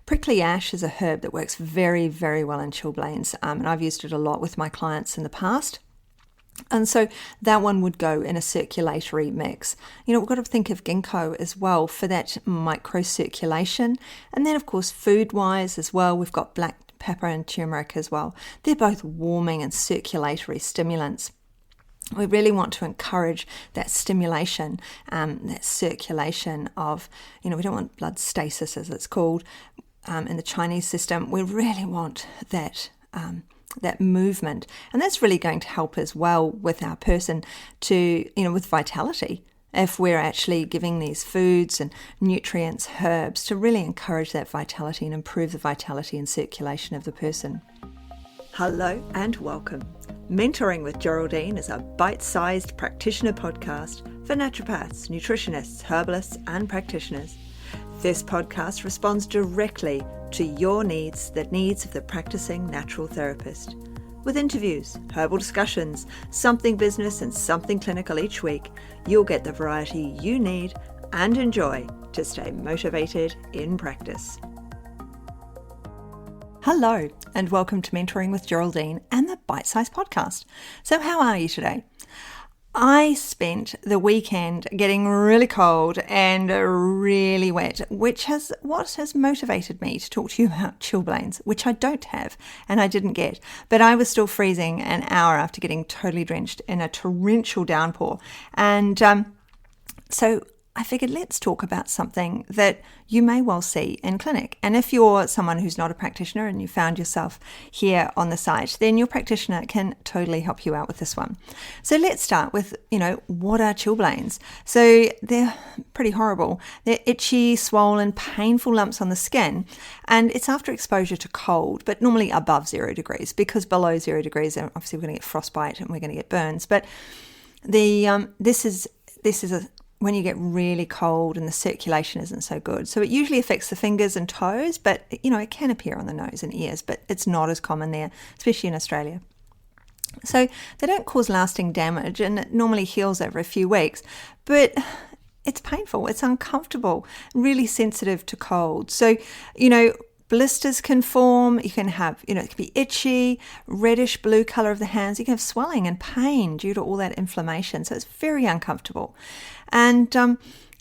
Prickly ash is a herb that works very, very well in chilblains, and I've used it a lot with my clients in the past. And so that one would go in a circulatory mix. We've got to think of ginkgo as well for that microcirculation. And then, of course, food-wise as well, we've got black pepper and turmeric as well. They're both warming and circulatory stimulants. We really want to encourage that stimulation, that circulation of, we don't want blood stasis as it's called in the Chinese system. We really want that movement, and that's really going to help as well with our person to, with vitality, if we're actually giving these foods and nutrients, herbs, to really encourage that vitality and improve the vitality and circulation of the person. Hello and welcome. Mentoring with Geraldine is a bite-sized practitioner podcast for naturopaths, nutritionists, herbalists and practitioners. This podcast responds directly to your needs, the needs of the practicing natural therapist. With interviews, herbal discussions, something business and something clinical each week, you'll get the variety you need and enjoy to stay motivated in practice. Hello and welcome to Mentoring with Geraldine and the Bite Size Podcast. So how are you today? I spent the weekend getting really cold and really wet, what has motivated me to talk to you about chilblains, which I don't have and I didn't get. But I was still freezing an hour after getting totally drenched in a torrential downpour. And so I figured let's talk about something that you may well see in clinic. And if you're someone who's not a practitioner and you found yourself here on the site, then your practitioner can totally help you out with this one. So let's start with, what are chilblains? So they're pretty horrible. They're itchy, swollen, painful lumps on the skin. And it's after exposure to cold, but normally above 0 degrees, because below 0 degrees, obviously we're going to get frostbite and we're going to get burns. But this is when you get really cold and the circulation isn't so good. So it usually affects the fingers and toes, but it can appear on the nose and ears, but it's not as common there, especially in Australia. So they don't cause lasting damage and it normally heals over a few weeks, but it's painful, it's uncomfortable, really sensitive to cold. So, blisters can form, you can have, it can be itchy, reddish blue color of the hands, you can have swelling and pain due to all that inflammation. So it's very uncomfortable. And,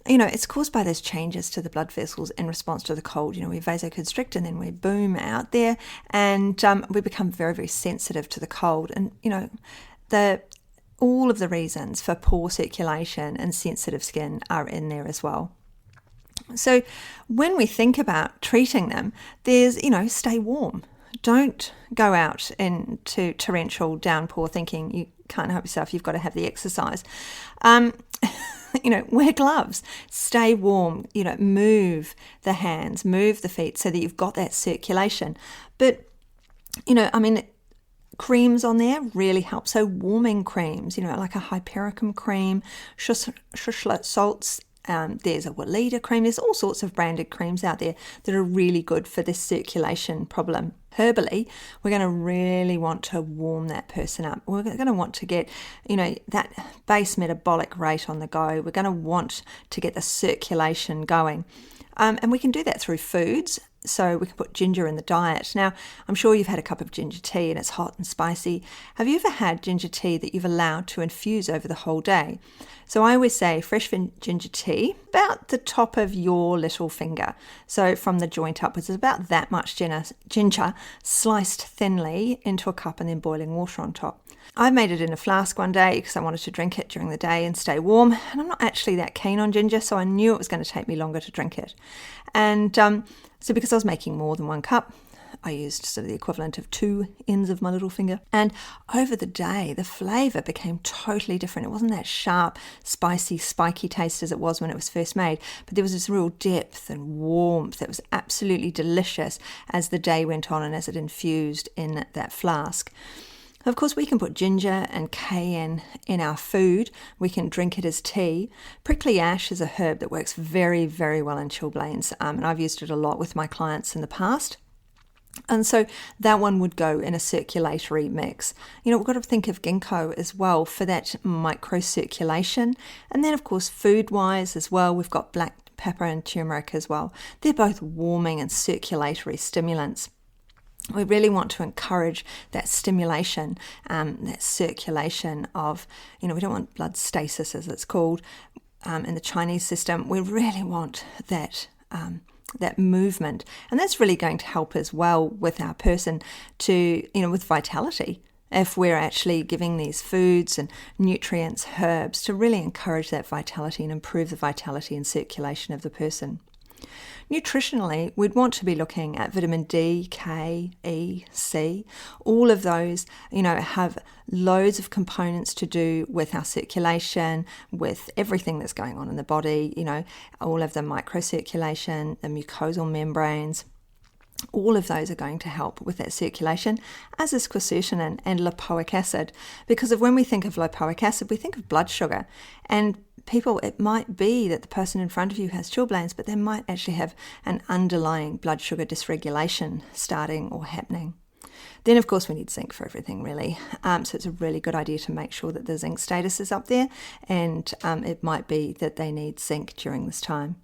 it's caused by those changes to the blood vessels in response to the cold. We vasoconstrict and then we boom out there and we become very, very sensitive to the cold. And, all of the reasons for poor circulation and sensitive skin are in there as well. So when we think about treating them, there's, stay warm. Don't go out into torrential downpour thinking you can't help yourself, you've got to have the exercise. Wear gloves, stay warm, move the hands, move the feet so that you've got that circulation. But, creams on there really help. So warming creams, like a hypericum cream, shushlot salts. There's a Walida cream. There's all sorts of branded creams out there that are really good for this circulation problem. Herbally, we're going to really want to warm that person up. We're going to want to get, that base metabolic rate on the go. We're going to want to get the circulation going. And we can do that through foods. So we can put ginger in the diet. Now, I'm sure you've had a cup of ginger tea and it's hot and spicy. Have you ever had ginger tea that you've allowed to infuse over the whole day? So I always say fresh ginger tea, about the top of your little finger. So from the joint upwards, it's about that much ginger sliced thinly into a cup and then boiling water on top. I made it in a flask one day because I wanted to drink it during the day and stay warm. And I'm not actually that keen on ginger, so I knew it was going to take me longer to drink it. And so because I was making more than one cup, I used sort of the equivalent of 2 ends of my little finger. And over the day, the flavour became totally different. It wasn't that sharp, spicy, spiky taste as it was when it was first made, but there was this real depth and warmth that was absolutely delicious as the day went on and as it infused in that flask. Of course, we can put ginger and cayenne in our food. We can drink it as tea. Prickly ash is a herb that works very, very well in chilblains, and I've used it a lot with my clients in the past. And so that one would go in a circulatory mix. We've got to think of ginkgo as well for that microcirculation. And then, of course, food-wise as well, we've got black pepper and turmeric as well. They're both warming and circulatory stimulants. We really want to encourage that stimulation, that circulation of, we don't want blood stasis as it's called in the Chinese system. We really want that movement, and that's really going to help as well with our person to, with vitality. If we're actually giving these foods and nutrients, herbs, to really encourage that vitality and improve the vitality and circulation of the person. Nutritionally, we'd want to be looking at vitamin D, K, E, C. All of those, have loads of components to do with our circulation, with everything that's going on in the body, all of the microcirculation, the mucosal membranes. All of those are going to help with that circulation, as is quercetin and lipoic acid. Because when we think of lipoic acid, we think of blood sugar. And people, it might be that the person in front of you has chilblains, but they might actually have an underlying blood sugar dysregulation starting or happening. Then, of course, we need zinc for everything, really. So it's a really good idea to make sure that the zinc status is up there. And it might be that they need zinc during this time.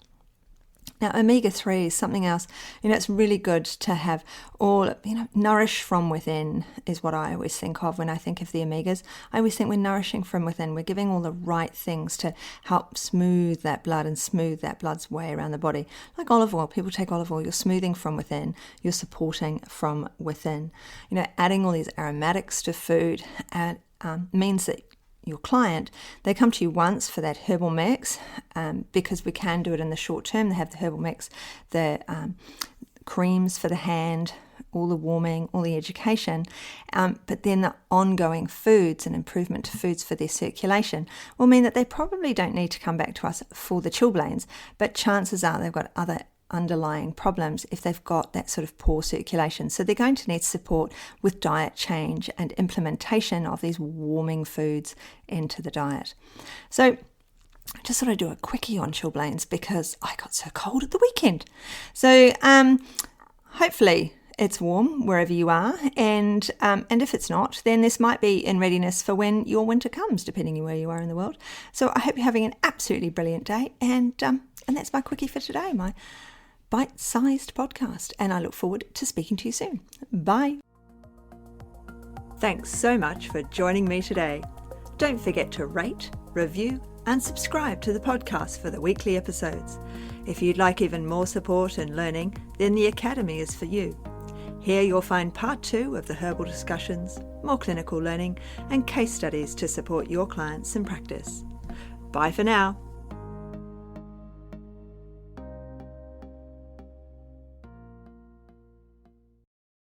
Now, omega-3 is something else, it's really good to have all, nourish from within is what I always think of when I think of the omegas. I always think we're nourishing from within. We're giving all the right things to help smooth that blood and smooth that blood's way around the body. Like olive oil, people take olive oil, you're smoothing from within, you're supporting from within. Adding all these aromatics to food means that your client, they come to you once for that herbal mix because we can do it in the short term. They have the herbal mix, the creams for the hand, all the warming, all the education, but then the ongoing foods and improvement to foods for their circulation will mean that they probably don't need to come back to us for the chilblains, but chances are they've got other underlying problems if they've got that sort of poor circulation. So they're going to need support with diet change and implementation of these warming foods into the diet. So I just thought I'd do a quickie on chilblains because I got so cold at the weekend. So hopefully it's warm wherever you are, and if it's not, then this might be in readiness for when your winter comes, depending on where you are in the world. So I hope you're having an absolutely brilliant day, and that's my quickie for today, my bite-sized podcast, and I look forward to speaking to you soon. Bye. Thanks so much for joining me today. Don't forget to rate, review, and subscribe to the podcast for the weekly episodes. If you'd like even more support and learning, then the Academy is for you. Here you'll find part 2 of the herbal discussions, more clinical learning, and case studies to support your clients in practice. Bye for now.